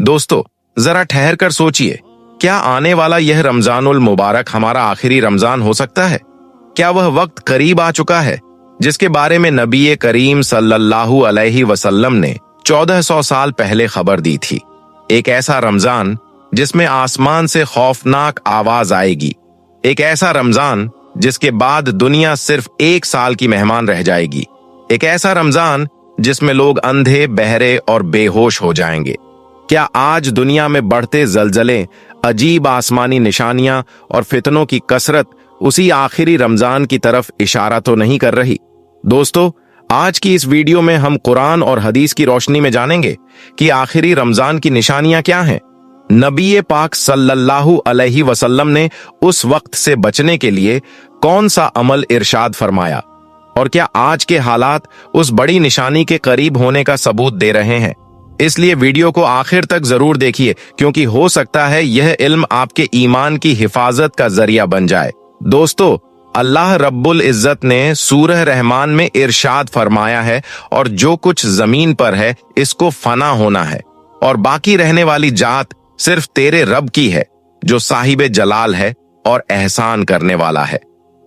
दोस्तों, जरा ठहर कर सोचिए, क्या आने वाला यह रमजानुल मुबारक हमारा आखिरी रमजान हो सकता है? क्या वह वक्त करीब आ चुका है जिसके बारे में नबी करीम सल्लल्लाहु अलैहि वसल्लम ने 1400 साल पहले खबर दी थी? एक ऐसा रमजान जिसमें आसमान से खौफनाक आवाज आएगी, एक ऐसा रमजान जिसके बाद दुनिया सिर्फ 1 साल की मेहमान रह जाएगी, एक ऐसा रमजान जिसमें लोग अंधे, बहरे और बेहोश हो जाएंगे। क्या आज दुनिया में बढ़ते जलजले, अजीब आसमानी निशानियां और फितनों की कसरत उसी आखिरी रमजान की तरफ इशारा तो नहीं कर रही? दोस्तों, आज की इस वीडियो में हम कुरान और हदीस की रोशनी में जानेंगे कि आखिरी रमजान की निशानियां क्या हैं। नबी पाक सल्लल्लाहु अलैहि वसल्लम ने उस वक्त से बचने के लिए कौन सा अमल इरशाद फरमाया, और क्या आज के हालात उस बड़ी निशानी के करीब होने का सबूत दे रहे हैं? इसलिए वीडियो को आखिर तक जरूर देखिए, क्योंकि हो सकता है यह इल्म आपके ईमान की हिफाजत का जरिया बन जाए। दोस्तों, अल्लाह रब्बुल इज्जत ने सूरह रहमान में इरशाद फरमाया है, और जो कुछ जमीन पर है इसको फना होना है, और बाकी रहने वाली जात सिर्फ तेरे रब की है, जो साहिबे जलाल है और एहसान करने वाला है।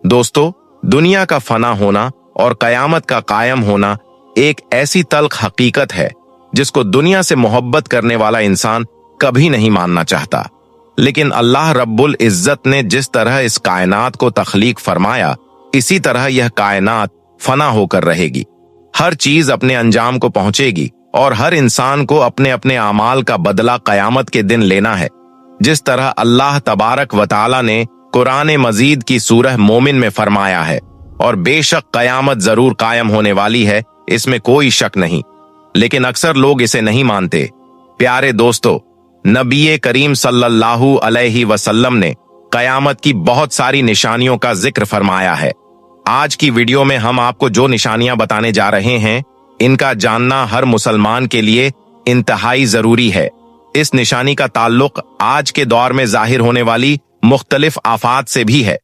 दोस्तों, दुनिया का फना होना और कयामत का कायम होना एक ऐसी तल्ख हकीकत है जिसको दुनिया से मोहब्बत करने वाला इंसान कभी नहीं मानना चाहता। लेकिन अल्लाह रब्बुल इज्जत ने जिस तरह इस कायनात को तख्लीक फरमाया, इसी तरह यह कायनात फना होकर रहेगी। हर चीज अपने अंजाम को पहुंचेगी और हर इंसान को अपने अपने आमाल का बदला कयामत के दिन लेना है। जिस तरह अल्लाह तबारक व तआला ने कुरान मजीद की सूरह मोमिन में फरमाया है, और बेशक कयामत जरूर कायम होने वाली है, इसमें कोई शक नहीं। लेकिन अक्सर लोग इसे नहीं मानते। प्यारे दोस्तों, नबी करीम सल्लल्लाहु अलैहि वसल्लम ने कयामत की बहुत सारी निशानियों का जिक्र फरमाया है। आज की वीडियो में हम आपको जो निशानियां बताने जा रहे हैं, इनका जानना हर मुसलमान के लिए इंतहाई जरूरी है। इस निशानी का ताल्लुक आज के दौर में जाहिर होने वाली मुख्तलिफ आफात से भी है।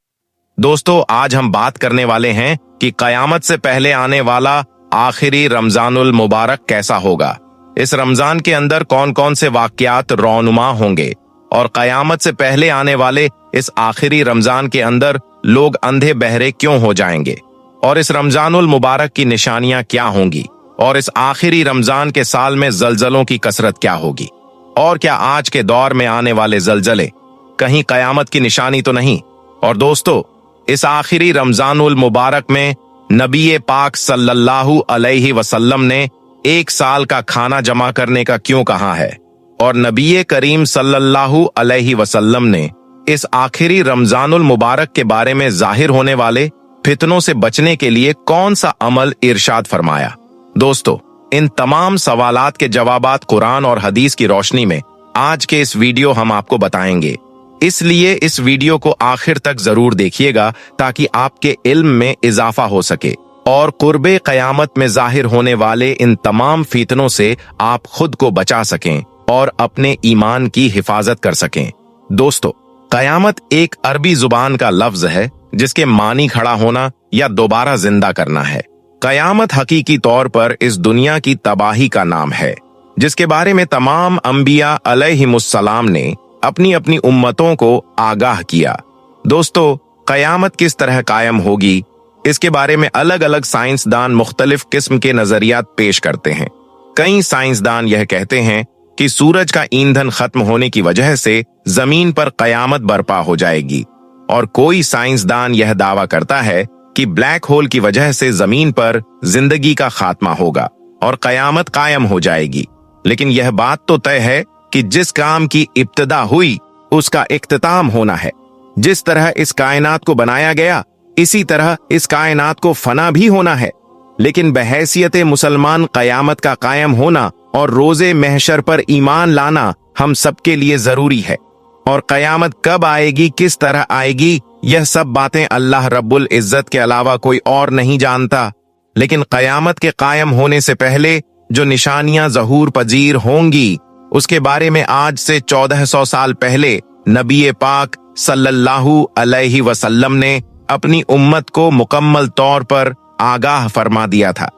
दोस्तों, आज हम बात करने वाले हैं कि कयामत से पहले आने वाला आखिरी रमजानुल मुबारक कैसा होगा। इस रमजान के अंदर कौन कौन से वाकयात रौनुमा होंगे, और कयामत से पहले आने वाले इस आखिरी रमजान के अंदर लोग अंधे बहरे क्यों हो जाएंगे, और इस रमजानुल मुबारक की निशानियां क्या होंगी, और इस आखिरी रमजान के साल में जलजलों की कसरत क्या होगी, और क्या आज के दौर में आने वाले जलजले कहीं कयामत की निशानी तो नहीं। और दोस्तों, इस आखिरी रमजानुल मुबारक में नबी पाक सल्लल्लाहु अलैहि वसल्लम ने 1 साल का खाना जमा करने का क्यों कहा है, और नबी करीम सल्लल्लाहु अलैहि वसल्लम ने इस आखिरी रमजानुल मुबारक के बारे में जाहिर होने वाले फितनों से बचने के लिए कौन सा अमल इरशाद फरमाया। दोस्तों, इन तमाम सवालात के जवाबात कुरान और हदीस की रोशनी में आज के इस वीडियो हम आपको बताएंगे। इसलिए इस वीडियो को आखिर तक जरूर देखिएगा, ताकि आपके इल्म में इजाफा हो सके और कुर्बे कयामत में जाहिर होने वाले इन तमाम फितनों से आप खुद को बचा सकें और अपने ईमान की हिफाजत कर सकें। दोस्तों, कयामत एक अरबी जुबान का लफ्ज है जिसके मानी खड़ा होना या दोबारा जिंदा करना है। कयामत हकीकी तौर पर इस दुनिया की तबाही का नाम है, जिसके बारे में तमाम अंबिया अलैहिमुस्सलाम ने अपनी अपनी उम्मतों को आगाह किया। दोस्तों, कयामत किस तरह कायम होगी, इसके बारे में अलग अलग साइंसदान मुख्तलिफ किस्म के नजरियात पेश करते हैं। कई साइंसदान यह कहते हैं कि सूरज का ईंधन खत्म होने की वजह से जमीन पर कयामत बर्पा हो जाएगी, और कोई साइंसदान यह दावा करता है कि ब्लैक होल की वजह से जमीन पर जिंदगी का खात्मा होगा और कयामत कायम हो जाएगी। लेकिन यह बात तो तय है कि जिस काम की इब्तिदा हुई उसका इख्तिताम होना है। जिस तरह इस कायनात को बनाया गया, इसी तरह इस कायनात को फना भी होना है। लेकिन बहैसियत मुसलमान कयामत का कायम होना और रोजे महशर पर ईमान लाना हम सबके लिए जरूरी है। और कयामत कब आएगी, किस तरह आएगी, यह सब बातें अल्लाह रब्बुल इज्जत के अलावा कोई और नहीं जानता। लेकिन कयामत के कायम होने से पहले जो निशानियां ज़हूर पजीर होंगी, उसके बारे में आज से 1400 साल पहले नबी पाक सल्लल्लाहु अलैहि वसल्लम ने अपनी उम्मत को मुकम्मल तौर पर आगाह फरमा दिया था।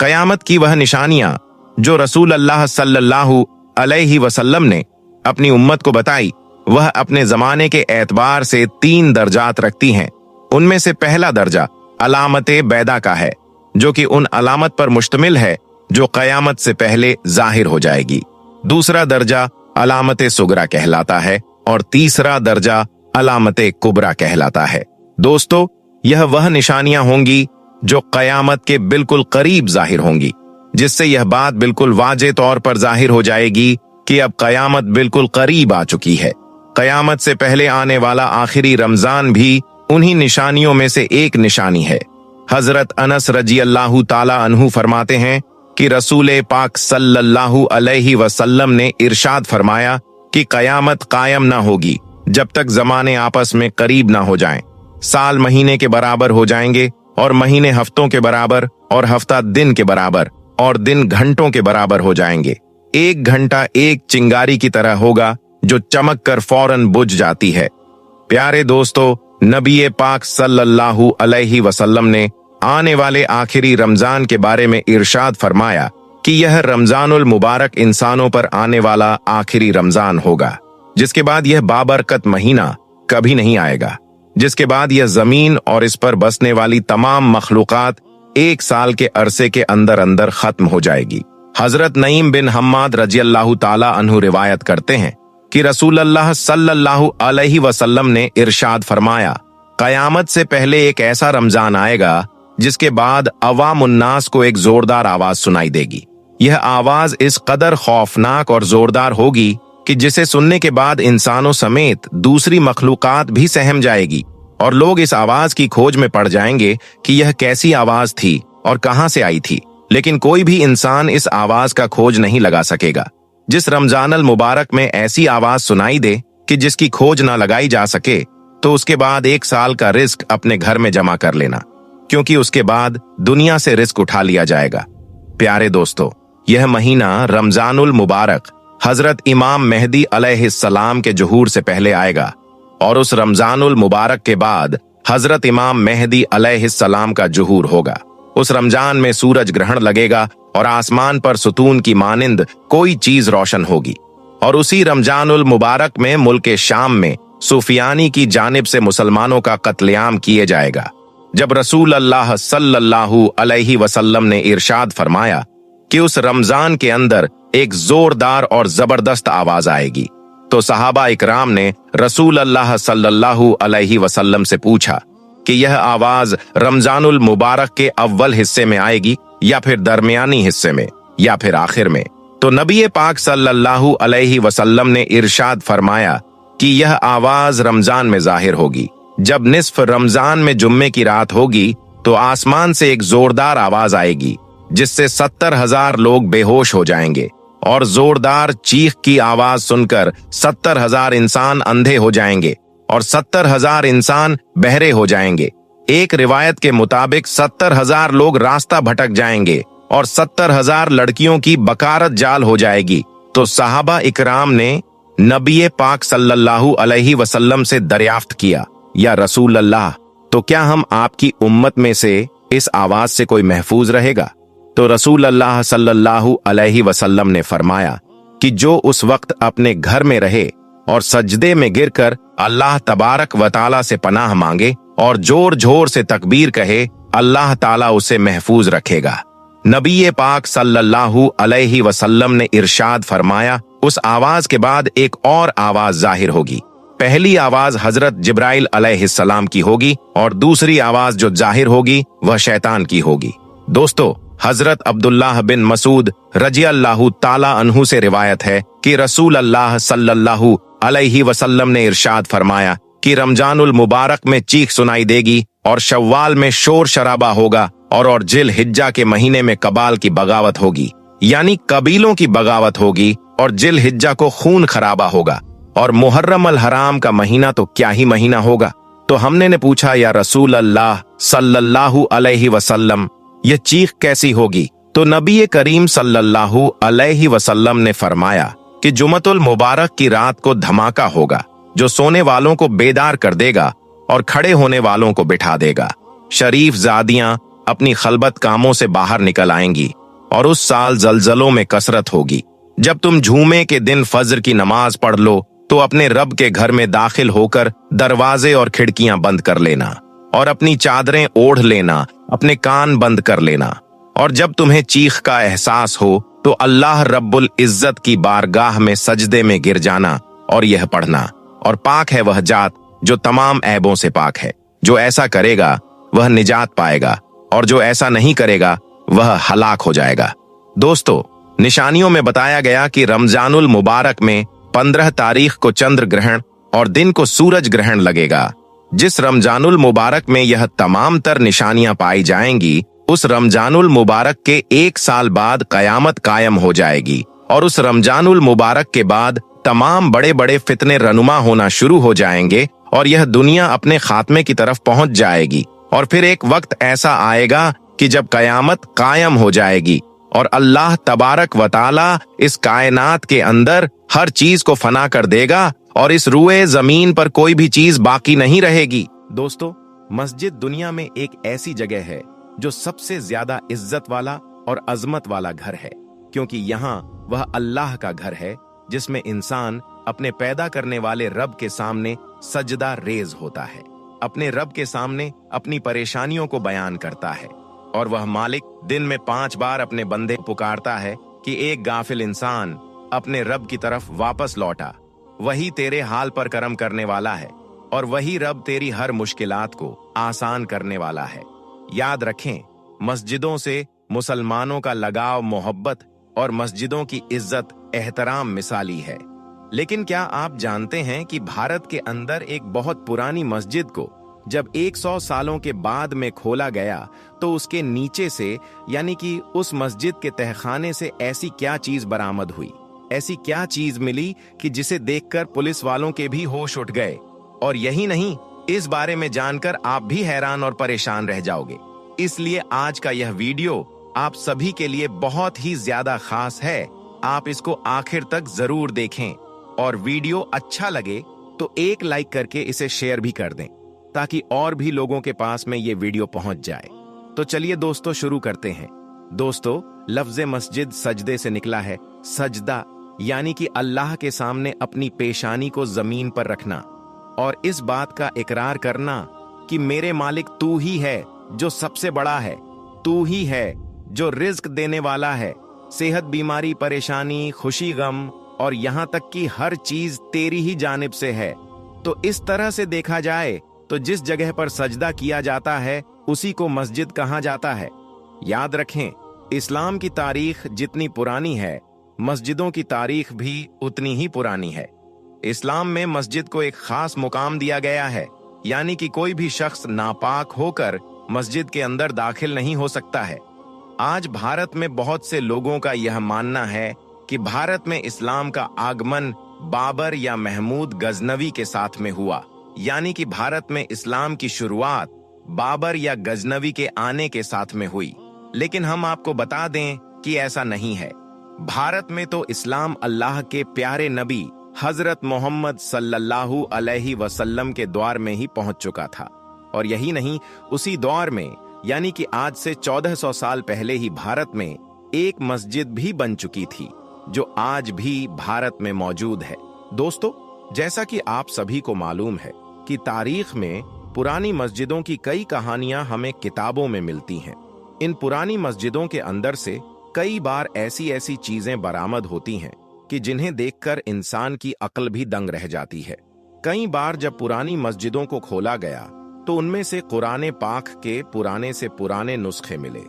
कयामत की वह निशानियां जो रसूल अल्लाह सल्लल्लाहु अलैहि वसल्लम ने अपनी उम्मत को बताई, वह अपने जमाने के एतबार से 3 दर्जात रखती हैं। उनमें से पहला दर्जा अलामत बैदा का है, जो कि उन अलामत पर मुश्तमिल है जो कयामत से पहले जाहिर हो जाएगी। दूसरा दर्जा अलामत सुगरा कहलाता है और तीसरा दर्जा अलामत कुबरा कहलाता है। दोस्तों, यह वह निशानियां होंगी जो कयामत के बिल्कुल करीब जाहिर होंगी, जिससे यह बात बिल्कुल वाजे तौर पर जाहिर हो जाएगी कि अब कयामत बिल्कुल करीब आ चुकी है। कयामत से पहले आने वाला आखिरी रमजान भी उन्हीं निशानियों में से एक निशानी है। हजरत अनस रजी अल्लाह ताला अन्हु फरमाते हैं कि रसूल पाक सल्लल्लाहु अलैहि वसल्लम ने इरशाद फरमाया कि कयामत कायम ना होगी जब तक जमाने आपस में करीब ना हो जाएं। साल महीने के बराबर हो जाएंगे और महीने हफ्तों के बराबर और हफ्ता दिन के बराबर और दिन घंटों के बराबर हो जाएंगे। एक घंटा एक चिंगारी की तरह होगा जो चमक कर फौरन बुझ जाती है। प्यारे दोस्तों, नबी पाक सल्लल्लाहु अलैहि वसल्लम ने आने वाले आखिरी रमजान के बारे में इरशाद फरमाया कि यह रमजानुल मुबारक इंसानों पर आने वाला आखिरी रमजान होगा, जिसके बाद यह बाबरकत महीना कभी नहीं आएगा, जिसके बाद यह जमीन और इस पर बसने वाली तमाम मखलूकात 1 साल के अरसे के अंदर अंदर खत्म हो जाएगी। हजरत नईम बिन हम्माद रजी अल्लाह ताला अन्हु रिवायत करते हैं कि रसूल अल्लाह सल्लल्लाहु अलैहि वसल्लम ने इरशाद फरमाया, कयामत से पहले एक ऐसा रमजान आएगा जिसके बाद अवामुन्नास को एक जोरदार आवाज सुनाई देगी। यह आवाज इस कदर खौफनाक और जोरदार होगी कि जिसे सुनने के बाद इंसानों समेत दूसरी मखलूकात भी सहम जाएगी और लोग इस आवाज की खोज में पड़ जाएंगे कि यह कैसी आवाज थी और कहां से आई थी, लेकिन कोई भी इंसान इस आवाज का खोज नहीं लगा सकेगा। जिस रमजान मुबारक में ऐसी आवाज सुनाई दे कि जिसकी खोज ना लगाई जा सके, तो उसके बाद 1 साल का रिस्क अपने घर में जमा कर लेना, क्योंकि उसके बाद दुनिया से रिस्क उठा लिया जाएगा। प्यारे दोस्तों, यह महीना रमजानुल मुबारक हजरत इमाम मेहदी अलैहिस्सलाम के जुहूर से पहले आएगा और उस रमजानुल मुबारक के बाद हजरत इमाम मेहदी अलैहिस्सलाम का जुहूर होगा। उस रमजान में सूरज ग्रहण लगेगा और आसमान पर सुतून की मानिंद कोई चीज रोशन होगी। और उसी रमजानुल मुबारक में मुल्क शाम में सुफियानी की जानिब से मुसलमानों का कत्लेआम किए जाएगा। जब रसूल अल्लाह सल्लल्लाहु अलैहि वसल्लम ने इरशाद फरमाया कि उस रमजान के अंदर एक जोरदार और जबरदस्त आवाज आएगी, तो सहाबा इकराम ने रसूल अल्लाह सल्लल्लाहु अलैहि वसल्लम से पूछा कि यह आवाज रमजानुल मुबारक के अव्वल हिस्से में आएगी या फिर दरमियानी हिस्से में या फिर आखिर में। तो नबी पाक सल्लल्लाहु अलैहि वसल्लम ने इरशाद फरमाया कि यह आवाज रमजान में जाहिर होगी। जब निस्फ रमजान में जुम्मे की रात होगी तो आसमान से एक जोरदार आवाज आएगी जिससे 70,000 लोग बेहोश हो जाएंगे और जोरदार चीख की आवाज सुनकर 70,000 इंसान अंधे हो जाएंगे और 70,000 इंसान बहरे हो जाएंगे। एक रिवायत के मुताबिक 70,000 लोग रास्ता भटक जाएंगे और 70,000 लड़कियों की बकारत जाल हो जाएगी। तो सहाबा इकराम ने नबी पाक सल्लल्लाहु अलैहि वसल्लम से दरियाफ्त किया, या रसूल अल्लाह, तो क्या हम आपकी उम्मत में से इस आवाज से कोई महफूज रहेगा? तो रसूल अल्लाह सल्लल्लाहु अलैहि वसल्लम ने फरमाया कि जो उस वक्त अपने घर में रहे और सजदे में गिरकर अल्लाह तबारक व ताला से पनाह मांगे और जोर जोर से तकबीर कहे, अल्लाह ताला उसे महफूज रखेगा। नबी पाक सल्लल्लाहु अलैहि वसल्लम ने इरशाद फरमाया, उस आवाज के बाद एक और आवाज जाहिर होगी। पहली आवाज हजरत जिब्राइल अलैहिस्सलाम की होगी और दूसरी आवाज जो जाहिर होगी वह शैतान की होगी। दोस्तों, हजरत अब्दुल्लाह बिन मसूद रजी अल्लाह ताला अन्हु से रिवायत है कि रसूल अल्लाह सल्लल्लाहु अलैहि वसल्लम ने इरशाद फरमाया कि रमजानुल मुबारक में चीख सुनाई देगी और शव्वाल में शोर शराबा होगा और जिल हिज्जा के महीने में कबाल की बगावत होगी, यानी कबीलों की बगावत होगी और जिल हिज्जा को खून खराबा होगा। और मुहर्रम अल हराम का महीना तो क्या ही महीना होगा। तो हमने ने पूछा, या रसूल अल्लाह सल्लल्लाहु अलैहि वसल्लम, यह चीख कैसी होगी? तो नबी करीम सल्लल्लाहु अलैहि वसल्लम ने फरमाया कि जुमतुल मुबारक की रात को धमाका होगा जो सोने वालों को बेदार कर देगा और खड़े होने वालों को बिठा देगा। शरीफ जादियां अपनी खलबत कामों से बाहर निकल आएंगी और उस साल जलजलों में कसरत होगी जब तुम जुमे के दिन फज्र की नमाज पढ़ लो तो अपने रब के घर में दाखिल होकर दरवाजे और खिड़कियां बंद कर लेना और अपनी चादरें ओढ़ लेना, अपने कान बंद कर लेना। और जब तुम्हें चीख का एहसास हो तो अल्लाह रब्बुल इज्जत की बारगाह में सजदे में गिर जाना और यह पढ़ना, और पाक है वह जात जो तमाम ऐबों से पाक है। जो ऐसा करेगा वह निजात पाएगा और जो ऐसा नहीं करेगा वह हलाक हो जाएगा। दोस्तों, निशानियों में बताया गया कि रमजानुल मुबारक में 15 तारीख को चंद्र ग्रहण और दिन को सूरज ग्रहण लगेगा। जिस रमजानुल मुबारक में यह तमाम तर निशानियां पाई जाएंगी, उस रमजानुल मुबारक के 1 साल बाद कयामत कायम हो जाएगी और उस रमजानुल मुबारक के बाद तमाम बड़े बड़े फितने रनुमा होना शुरू हो जाएंगे और यह दुनिया अपने खात्मे की तरफ पहुंच जाएगी। और फिर एक वक्त ऐसा आएगा कि जब कयामत कायम हो जाएगी और अल्लाह तबारक व ताला इस कायनात के अंदर हर चीज को फना कर देगा और इस रुए जमीन पर कोई भी चीज बाकी नहीं रहेगी। दोस्तों, मस्जिद दुनिया में एक ऐसी जगह है जो सबसे ज्यादा इज्जत वाला और अजमत वाला घर है, क्योंकि यहाँ वह अल्लाह का घर है जिसमें इंसान अपने पैदा करने वाले रब के सामने सजदा रेज होता है, अपने रब के सामने अपनी परेशानियों को बयान करता है। और वह मालिक दिन में 5 बार अपने बंदे पुकारता है कि एक गाफिल इंसान अपने रब की तरफ वापस लौटा। वही तेरे हाल पर करम करने वाला है और वही रब तेरी हर मुश्किलात को आसान करने वाला है। याद रखें, मस्जिदों से मुसलमानों का लगाव, मोहब्बत और मस्जिदों की इज्जत एहतराम मिसाली है। लेकिन क्या आप जानते हैं कि भारत के अंदर एक बहुत पुरानी मस्जिद को जब 100 सालों के बाद में खोला गया तो उसके नीचे से, यानी कि उस मस्जिद के तहखाने से ऐसी क्या चीज बरामद हुई, ऐसी क्या चीज मिली कि जिसे देखकर पुलिस वालों के भी होश उठ गए। और यही नहीं, इस बारे में जानकर आप भी हैरान और परेशान रह जाओगे। इसलिए आज का यह वीडियो आप सभी के लिए बहुत ही ज्यादा खास है। आप इसको आखिर तक जरूर देखें और वीडियो अच्छा लगे तो एक लाइक करके इसे शेयर भी कर दें ताकि और भी लोगों के पास में ये वीडियो पहुंच जाए। तो चलिए दोस्तों, शुरू करते हैं। दोस्तों, लफ्ज मस्जिद सजदे से निकला है। सजदा यानी कि अल्लाह के सामने अपनी पेशानी को जमीन पर रखना और इस बात का इकरार करना कि मेरे मालिक तू ही है जो सबसे बड़ा है, तू ही है जो रिज्क देने वाला है, सेहत, बीमारी, परेशानी, खुशी, गम और यहाँ तक कि हर चीज तेरी ही जानिब से है। तो इस तरह से देखा जाए तो जिस जगह पर सजदा किया जाता है उसी को मस्जिद कहा जाता है। याद रखें, इस्लाम की तारीख जितनी पुरानी है, मस्जिदों की तारीख भी उतनी ही पुरानी है। इस्लाम में मस्जिद को एक खास मुकाम दिया गया है, यानी कि कोई भी शख्स नापाक होकर मस्जिद के अंदर दाखिल नहीं हो सकता है। आज भारत में बहुत से लोगों का यह मानना है कि भारत में इस्लाम का आगमन बाबर या महमूद गजनवी के साथ में हुआ, यानी कि भारत में इस्लाम की शुरुआत बाबर या गजनवी के आने के साथ में हुई। लेकिन हम आपको बता दें कि ऐसा नहीं है। भारत में तो इस्लाम अल्लाह के प्यारे नबी हजरत मोहम्मद सल्लल्लाहु अलैहि वसल्लम के द्वार में ही पहुंच चुका था। और यही नहीं, उसी दौर में यानी कि आज से 1400 साल पहले ही भारत में एक मस्जिद भी बन चुकी थी जो आज भी भारत में मौजूद है। दोस्तों, जैसा कि आप सभी को मालूम है कि तारीख में पुरानी मस्जिदों की कई कहानियां हमें किताबों में मिलती हैं। इन पुरानी मस्जिदों के अंदर से कई बार ऐसी ऐसी चीजें बरामद होती हैं कि जिन्हें देखकर इंसान की अक्ल भी दंग रह जाती है। कई बार जब पुरानी मस्जिदों को खोला गया तो उनमें से कुरान पाक के पुराने से पुराने नुस्खे मिले।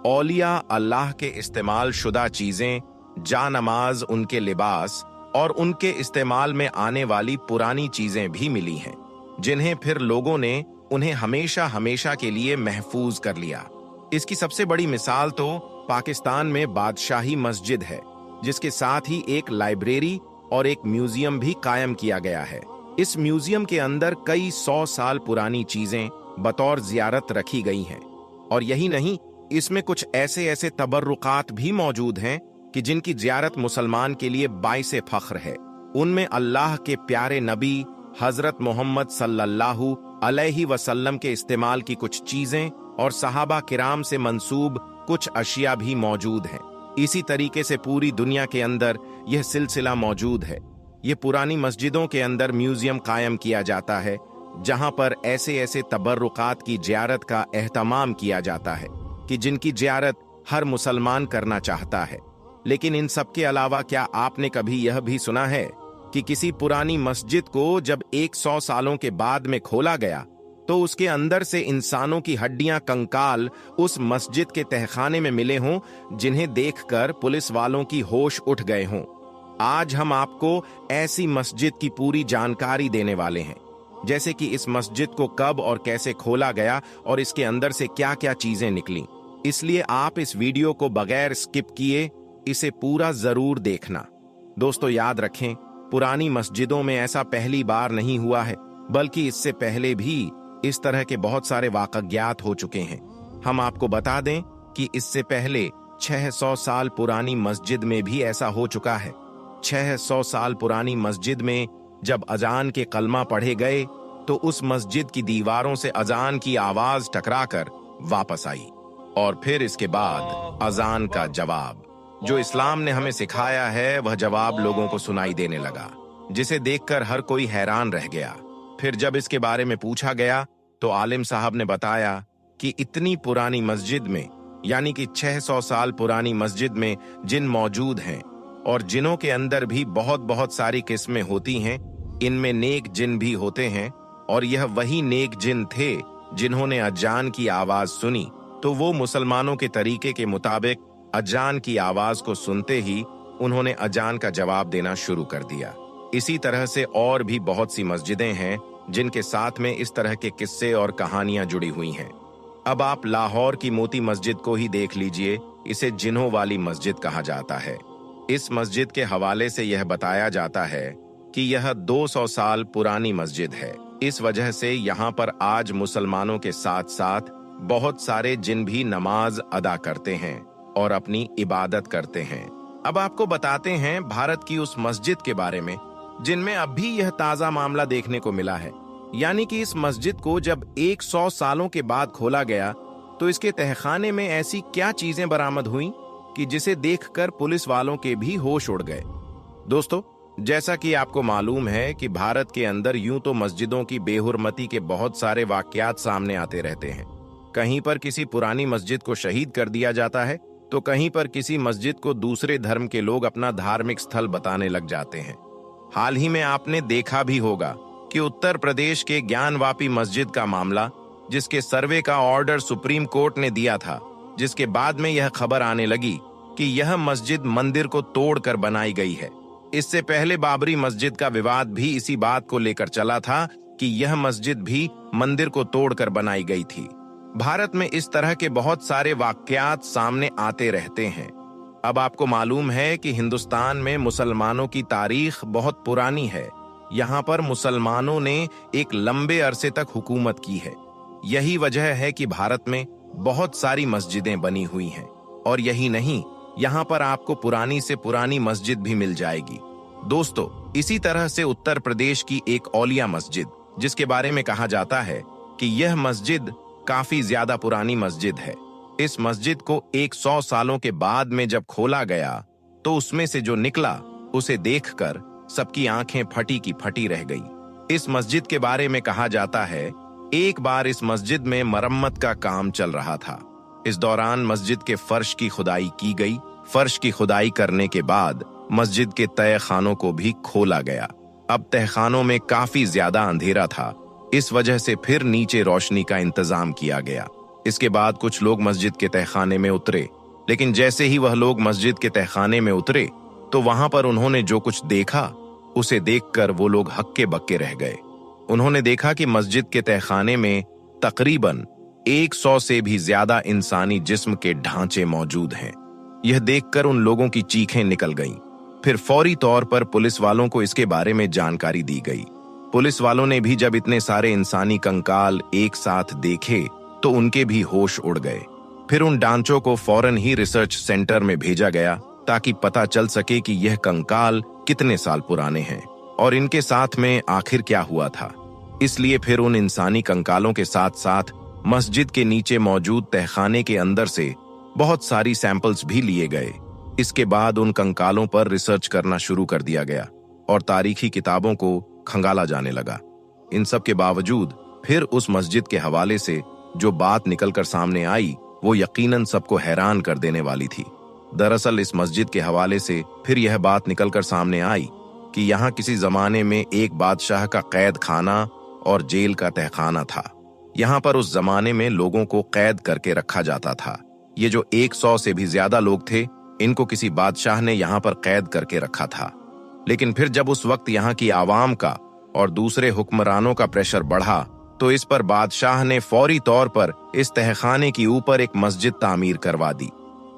औलिया अल्लाह के इस्तेमाल शुदा चीजें, जानमाज, उनके लिबास और उनके इस्तेमाल में आने वाली पुरानी चीजें भी मिली हैं, जिन्हें फिर लोगों ने उन्हें हमेशा हमेशा के लिए महफूज कर लिया। इसकी सबसे बड़ी मिसाल तो पाकिस्तान में बादशाही मस्जिद है, जिसके साथ ही एक लाइब्रेरी और एक म्यूजियम भी कायम किया गया है। इस म्यूजियम के अंदर कई 100 साल पुरानी चीजें बतौर जियारत रखी गई हैं। और यही नहीं, इसमें कुछ ऐसे ऐसे तबर्रुकात भी मौजूद हैं कि जिनकी जियारत मुसलमान के लिए बाइसे फख्र है। उनमें अल्लाह के प्यारे नबी हजरत मोहम्मद सल्लल्लाहु अलैहि वसल्लम के इस्तेमाल की कुछ चीजें और सहाबा किराम से मंसूब कुछ अशिया भी मौजूद हैं। इसी तरीके से पूरी दुनिया के अंदर यह सिलसिला मौजूद है। ये पुरानी मस्जिदों के अंदर म्यूजियम कायम किया जाता है, जहां पर ऐसे ऐसे तबर्रुकात की जियारत का एहतमाम किया जाता है कि जिनकी जियारत हर मुसलमान करना चाहता है। लेकिन इन सब के अलावा क्या आपने कभी यह भी सुना है कि किसी पुरानी मस्जिद को जब 100 सालों के बाद में खोला गया तो उसके अंदर से इंसानों की हड्डियां, कंकाल उस मस्जिद के तहखाने में मिले हों, जिन्हें देखकर पुलिस वालों की होश उठ गए हों? आज हम आपको ऐसी मस्जिद की पूरी जानकारी देने वाले हैं, जैसे कि इस मस्जिद को कब और कैसे खोला गया और इसके अंदर से क्या क्या चीजें निकली। इसलिए आप इस वीडियो को बगैर स्किप किए इसे पूरा जरूर देखना। दोस्तों याद रखें, पुरानी मस्जिदों में ऐसा पहली बार नहीं हुआ है, बल्कि इससे पहले भी इस तरह के बहुत सारे वाकयात हो चुके हैं। हम आपको बता दें कि इससे पहले 600 साल पुरानी मस्जिद में भी ऐसा हो चुका है। 600 साल पुरानी मस्जिद में जब अजान के कलमा पढ़े गए तो उस मस्जिद की दीवारों से अजान की आवाज टकराकर वापस आई, और फिर इसके बाद अजान का जवाब जो इस्लाम ने हमें सिखाया है वह जवाब लोगों को सुनाई देने लगा, जिसे देखकर हर कोई हैरान रह गया। फिर जब इसके बारे में पूछा गया तो आलिम साहब ने बताया कि इतनी पुरानी मस्जिद में, यानी कि 600 साल पुरानी मस्जिद में जिन मौजूद हैं और जिनों के अंदर भी बहुत बहुत सारी किस्में होती हैं, इनमें नेक जिन भी होते हैं, और यह वही नेक जिन थे जिन्होंने अजान की आवाज सुनी तो वो मुसलमानों के तरीके के मुताबिक अजान की आवाज को सुनते ही उन्होंने अजान का जवाब देना शुरू कर दिया। इसी तरह से और भी बहुत सी मस्जिदें हैं जिनके साथ में इस तरह के किस्से और कहानियां जुड़ी हुई हैं। अब आप लाहौर की मोती मस्जिद को ही देख लीजिए, इसे जिन्हों वाली मस्जिद कहा जाता है। इस मस्जिद के हवाले से यह बताया जाता है कि यह 200 साल पुरानी मस्जिद है। इस वजह से यहाँ पर आज मुसलमानों के साथ साथ बहुत सारे जिन भी नमाज अदा करते हैं और अपनी इबादत करते हैं। अब आपको बताते हैं भारत की उस मस्जिद के बारे में जिनमें अब भी यह ताजा मामला देखने को मिला है। यानी कि इस मस्जिद को जब 100 सालों के बाद खोला गया तो इसके तहखाने में ऐसी क्या चीजें बरामद हुई कि जिसे देखकर पुलिस वालों के भी होश उड़ गए। दोस्तों, जैसा कि आपको मालूम है कि भारत के अंदर यूं तो मस्जिदों की बेहुरमती के बहुत सारे वाकयात सामने आते रहते हैं। कहीं पर किसी पुरानी मस्जिद को शहीद कर दिया जाता है तो कहीं पर किसी मस्जिद को दूसरे धर्म के लोग अपना धार्मिक स्थल बताने लग जाते हैं। हाल ही में आपने देखा भी होगा कि उत्तर प्रदेश के ज्ञानवापी मस्जिद का मामला, जिसके सर्वे का ऑर्डर सुप्रीम कोर्ट ने दिया था, जिसके बाद में यह खबर आने लगी कि यह मस्जिद मंदिर को तोड़कर बनाई गई है। इससे पहले बाबरी मस्जिद का विवाद भी इसी बात को लेकर चला था कि यह मस्जिद भी मंदिर को तोड़कर बनाई गई थी। भारत में इस तरह के बहुत सारे वाकयात सामने आते रहते हैं। अब आपको मालूम है कि हिंदुस्तान में मुसलमानों की तारीख बहुत पुरानी है। यहाँ पर मुसलमानों ने एक लंबे अरसे तक हुकूमत की है। यही वजह है कि भारत में बहुत सारी मस्जिदें बनी हुई हैं, और यही नहीं, यहाँ पर आपको पुरानी से पुरानी मस्जिद भी मिल जाएगी। दोस्तों, इसी तरह से उत्तर प्रदेश की एक औलिया मस्जिद, जिसके बारे में कहा जाता है कि यह मस्जिद काफी ज्यादा पुरानी मस्जिद है। इस मस्जिद को 100 सालों के बाद में जब खोला गया तो उसमें से जो निकला उसे देखकर सबकी आंखें फटी की फटी रह गई। इस मस्जिद के बारे में कहा जाता है एक बार इस मस्जिद में मरम्मत का काम चल रहा था। इस दौरान मस्जिद के फर्श की खुदाई की गई। फर्श की खुदाई करने के बाद मस्जिद के तय खानों को भी खोला गया। अब तहखानों में काफी ज्यादा अंधेरा था, इस वजह से फिर नीचे रोशनी का इंतजाम किया गया। इसके बाद कुछ लोग मस्जिद के तहखाने में उतरे, लेकिन जैसे ही वह लोग मस्जिद के तहखाने में उतरे तो वहां पर उन्होंने जो कुछ देखा उसे देखकर वो लोग हक्के बक्के रह गए। उन्होंने देखा कि मस्जिद के तहखाने में तकरीबन 100 से भी ज्यादा इंसानी जिस्म के ढांचे मौजूद हैं। यह देखकर उन लोगों की चीखें निकल गईं। फिर फौरी तौर पर पुलिस वालों को इसके बारे में जानकारी दी गई। पुलिस वालों ने भी जब इतने सारे इंसानी कंकाल एक साथ देखे तो उनके भी होश उड़ गए। फिर उन ढांचों को फौरन ही रिसर्च सेंटर में भेजा गया ताकि पता चल सके कि यह कंकाल कितने साल पुराने हैं और इनके साथ में आखिर क्या हुआ था। इसलिए फिर उन इंसानी कंकालों के साथ साथ मस्जिद के नीचे मौजूद तहखाने के अंदर से बहुत सारी सैंपल्स भी लिए गए। इसके बाद उन कंकालों पर रिसर्च करना शुरू कर दिया गया और तारीखी किताबों को खंगाला जाने लगा। इन सब के बावजूद फिर उस मस्जिद के हवाले से जो बात निकलकर सामने आई वो यकीनन सबको हैरान कर देने वाली थी। दरअसल इस मस्जिद के हवाले से फिर यह बात निकलकर सामने आई कि यहाँ किसी जमाने में एक बादशाह का कैद खाना और जेल का तहखाना था। यहाँ पर उस जमाने में लोगों को कैद करके रखा जाता था। ये जो 100 से भी ज्यादा लोग थे, इनको किसी बादशाह ने यहाँ पर कैद करके रखा था। लेकिन फिर जब उस वक्त यहाँ की आवाम का और दूसरे हुक्मरानों का प्रेशर बढ़ा तो इस पर बादशाह ने फौरी तौर पर इस तहखाने के ऊपर एक मस्जिद तामीर करवा दी,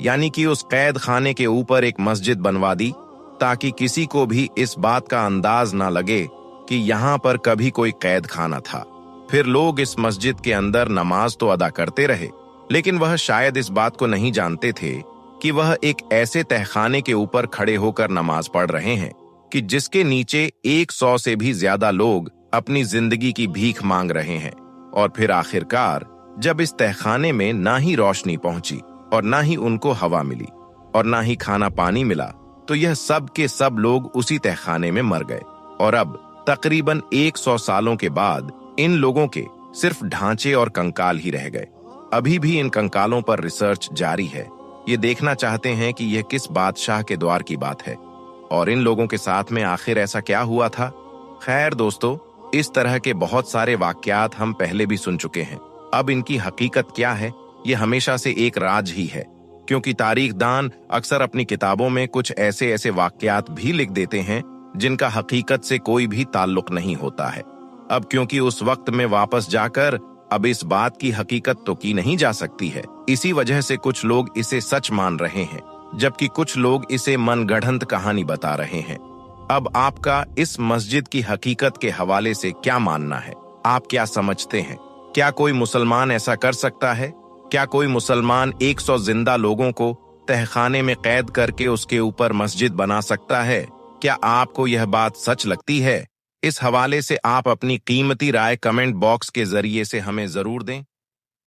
यानी कि उस कैद खाने के ऊपर एक मस्जिद बनवा दी ताकि किसी को भी इस बात का अंदाज ना लगे कि यहाँ पर कभी कोई कैद खाना था। फिर लोग इस मस्जिद के अंदर नमाज तो अदा करते रहे, लेकिन वह शायद इस बात को नहीं जानते थे कि वह एक ऐसे तहखाने के ऊपर खड़े होकर नमाज पढ़ रहे हैं कि जिसके नीचे 100 से भी ज्यादा लोग अपनी जिंदगी की भीख मांग रहे हैं। और फिर आखिरकार जब इस तहखाने में ना ही रोशनी पहुंची और ना ही उनको हवा मिली और ना ही खाना पानी मिला, तो यह सब के सब लोग उसी तहखाने में मर गए। और अब तकरीबन 100 सालों के बाद इन लोगों के सिर्फ ढांचे और कंकाल ही रह गए। अभी भी इन कंकालों पर रिसर्च जारी है। ये देखना चाहते हैं कि यह किस बादशाह के द्वार की बात है और इन लोगों के साथ में आखिर ऐसा क्या हुआ था। खैर दोस्तों, इस तरह के बहुत सारे वाकयात हम पहले भी सुन चुके हैं। अब इनकी हकीकत क्या है, ये हमेशा से एक राज ही है, क्योंकि तारीखदान अक्सर अपनी किताबों में कुछ ऐसे ऐसे वाकयात भी लिख देते हैं जिनका हकीकत से कोई भी ताल्लुक नहीं होता है। अब क्योंकि उस वक्त में वापस जाकर अब इस बात की हकीकत तो की नहीं जा सकती है, इसी वजह से कुछ लोग इसे सच मान रहे हैं, जबकि कुछ लोग इसे मनगढ़ंत कहानी बता रहे हैं। अब आपका इस मस्जिद की हकीकत के हवाले से क्या मानना है? आप क्या समझते हैं? क्या कोई मुसलमान ऐसा कर सकता है? क्या कोई मुसलमान 100 जिंदा लोगों को तहखाने में कैद करके उसके ऊपर मस्जिद बना सकता है? क्या आपको यह बात सच लगती है? इस हवाले से आप अपनी कीमती राय कमेंट बॉक्स के जरिए से हमें जरूर दें।